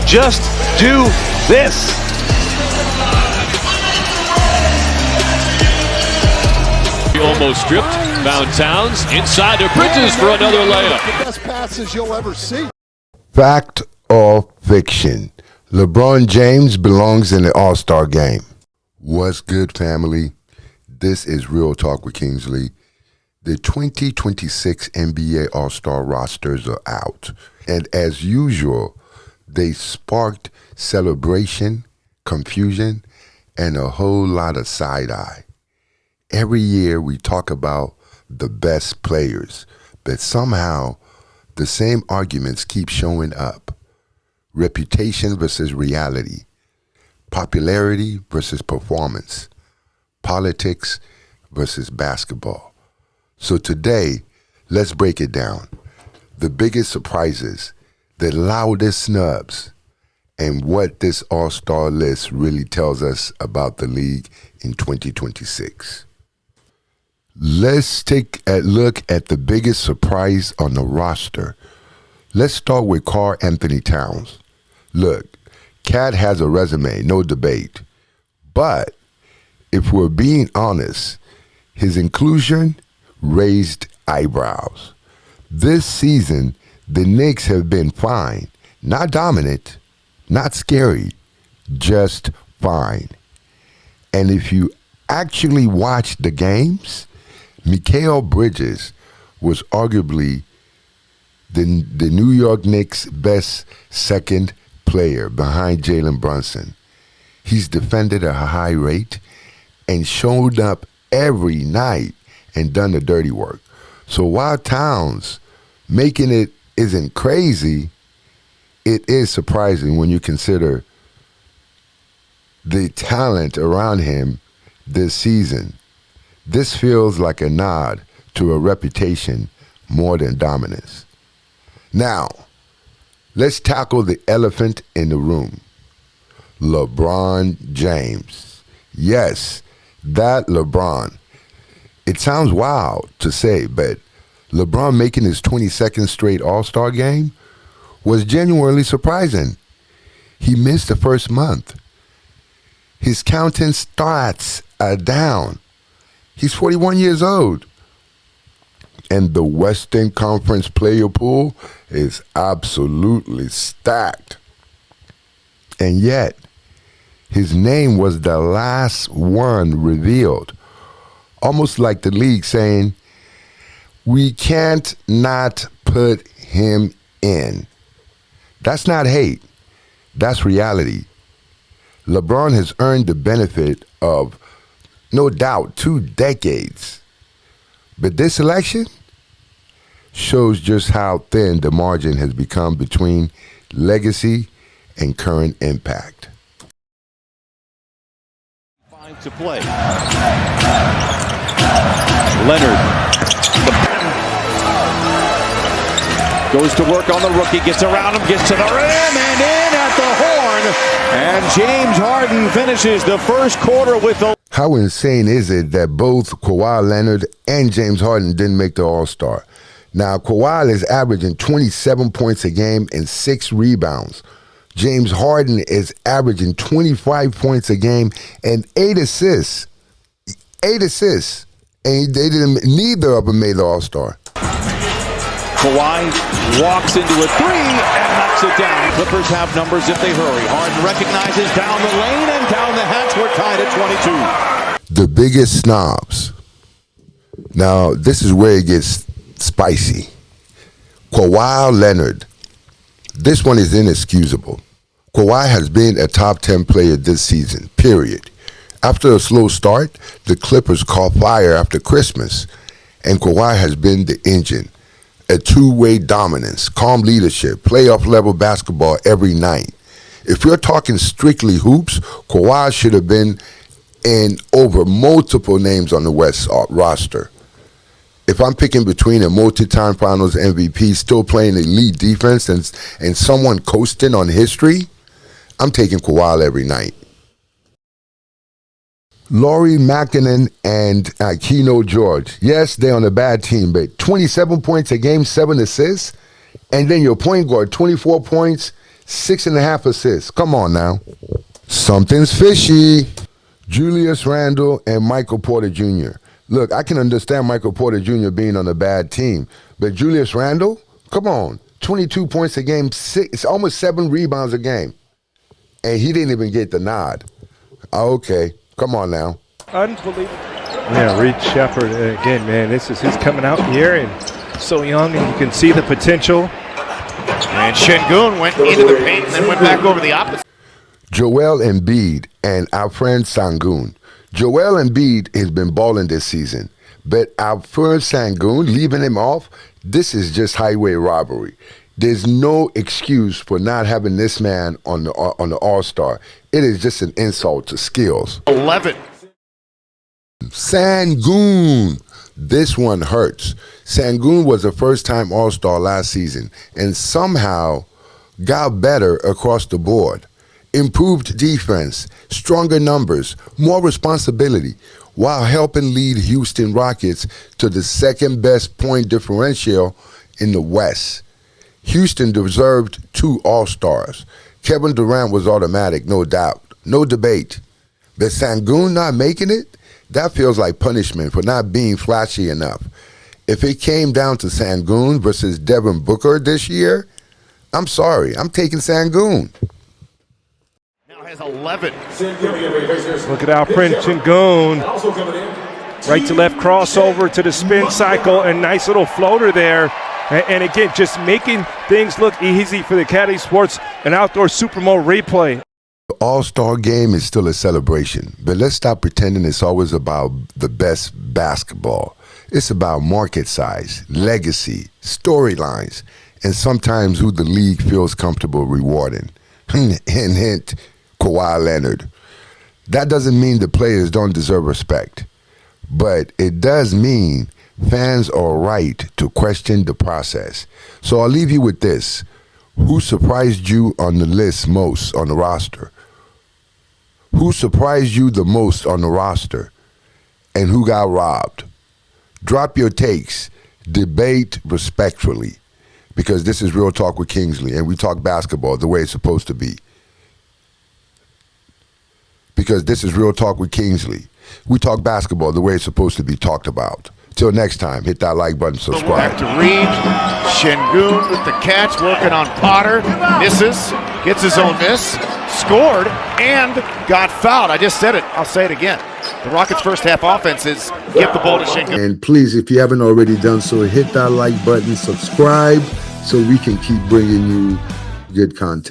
just do this. Almost stripped, found Towns, inside to Bridges for another layup. The best passes you'll ever see. Fact or fiction? LeBron James belongs in the All-Star game. What's good, family? This is Real Talk with Kingsley. The 2026 NBA All-Star rosters are out. And as usual, they sparked celebration, confusion, and a whole lot of side-eye. Every year we talk about the best players, but somehow the same arguments keep showing up. Reputation versus reality, popularity versus performance, politics versus basketball. So today, let's break it down. The biggest surprises, the loudest snubs, and what this all-star list really tells us about the league in 2026. Let's take a look at the biggest surprise on the roster. Let's start with Karl Anthony Towns. Look, Cat has a resume, no debate. But if we're being honest, his inclusion raised eyebrows. This season, the Knicks have been fine. Not dominant, not scary, just fine. And if you actually watch the games, Mikal Bridges was arguably the New York Knicks' best second player behind Jalen Brunson. He's defended at a high rate and showed up every night and done the dirty work. So while Towns making it isn't crazy, it is surprising when you consider the talent around him this season. This feels like a nod to a reputation more than dominance. Now, let's tackle the elephant in the room. LeBron James. Yes, that LeBron. It sounds wild to say, but LeBron making his 22nd straight All-Star game was genuinely surprising. He missed the first month. His counting stats are down. He's 41 years old. And the Western Conference player pool is absolutely stacked. And yet, his name was the last one revealed. Almost like the league saying, we can't not put him in. That's not hate. That's reality. LeBron has earned the benefit of, no doubt, 2 decades. But this election shows just how thin the margin has become between legacy and current impact. Fine to play. Leonard goes to work on the rookie, gets around him, gets to the rim, and in at the horn. And James Harden finishes the first quarter with the... How insane is it that both Kawhi Leonard and James Harden didn't make the All-Star? Now, Kawhi is averaging 27 points a game and 6 rebounds. James Harden is averaging 25 points a game and 8 assists. 8 assists. And neither of them made the All-Star. Kawhi walks into a 3 and knocks it down. Clippers have numbers if they hurry. Harden recognizes down the lane and down the hatch. We're tied at 22. The biggest snobs. Now, this is where it gets spicy. Kawhi Leonard. This one is inexcusable. Kawhi has been a top 10 player this season, period. After a slow start, the Clippers caught fire after Christmas, and Kawhi has been the engine. A two-way dominance, calm leadership, playoff-level basketball every night. If you're talking strictly hoops, Kawhi should have been in over multiple names on the West roster. If I'm picking between a multi-time finals MVP still playing elite defense and someone coasting on history, I'm taking Kawhi every night. Lauri Markkanen and Keno George. Yes, they're on a bad team, but 27 points a game, 7 assists. And then your point guard, 24 points, 6.5 assists. Come on now. Something's fishy. Julius Randle and Michael Porter Jr. Look, I can understand Michael Porter Jr. being on a bad team, but Julius Randle, come on, 22 points a game, it's almost 7 rebounds a game, and he didn't even get the nod. Okay, come on now. Unbelievable. Yeah, Reed Shepherd, again, man, he's coming out here and so young, and you can see the potential. And Şengün went into the paint and then went back over the opposite. Joel Embiid and Alperen Şengün. Joel Embiid has been balling this season, but Alperen Şengün, leaving him off, this is just highway robbery. There's no excuse for not having this man on the All-Star. It is just an insult to skills. 11. Şengün. This one hurts. Şengün was a first-time All-Star last season and somehow got better across the board. Improved defense, stronger numbers, more responsibility, while helping lead Houston Rockets to the second-best point differential in the West. Houston deserved 2 All-Stars. Kevin Durant was automatic, no doubt, no debate. But Şengün not making it? That feels like punishment for not being flashy enough. If it came down to Şengün versus Devin Booker this year, I'm sorry, I'm taking Şengün. Now has 11. Look at Alperen Şengün. Right to left crossover to the spin cycle, and nice little floater there. And again, just making things look easy for the Caddy Sports and Outdoor Supermo replay. The All-Star game is still a celebration, but let's stop pretending it's always about the best basketball. It's about market size, legacy, storylines, and sometimes who the league feels comfortable rewarding. Hint, Kawhi Leonard. That doesn't mean the players don't deserve respect, but it does mean fans are right to question the process. So I'll leave you with this. Who surprised you on the list most on the roster? Who surprised you the most on the roster? And who got robbed? Drop your takes. Debate respectfully. Because this is Real Talk with Kingsley, and we talk basketball the way it's supposed to be. Because this is Real Talk with Kingsley. We talk basketball the way it's supposed to be talked about. Till next time, hit that like button, subscribe. Back to Reed. Şengün with the catch, working on Potter. Misses, gets his own miss, scored, and got fouled. I just said it. I'll say it again. The Rockets' first half offense is give the ball to Şengün. And please, if you haven't already done so, hit that like button, subscribe, so we can keep bringing you good content.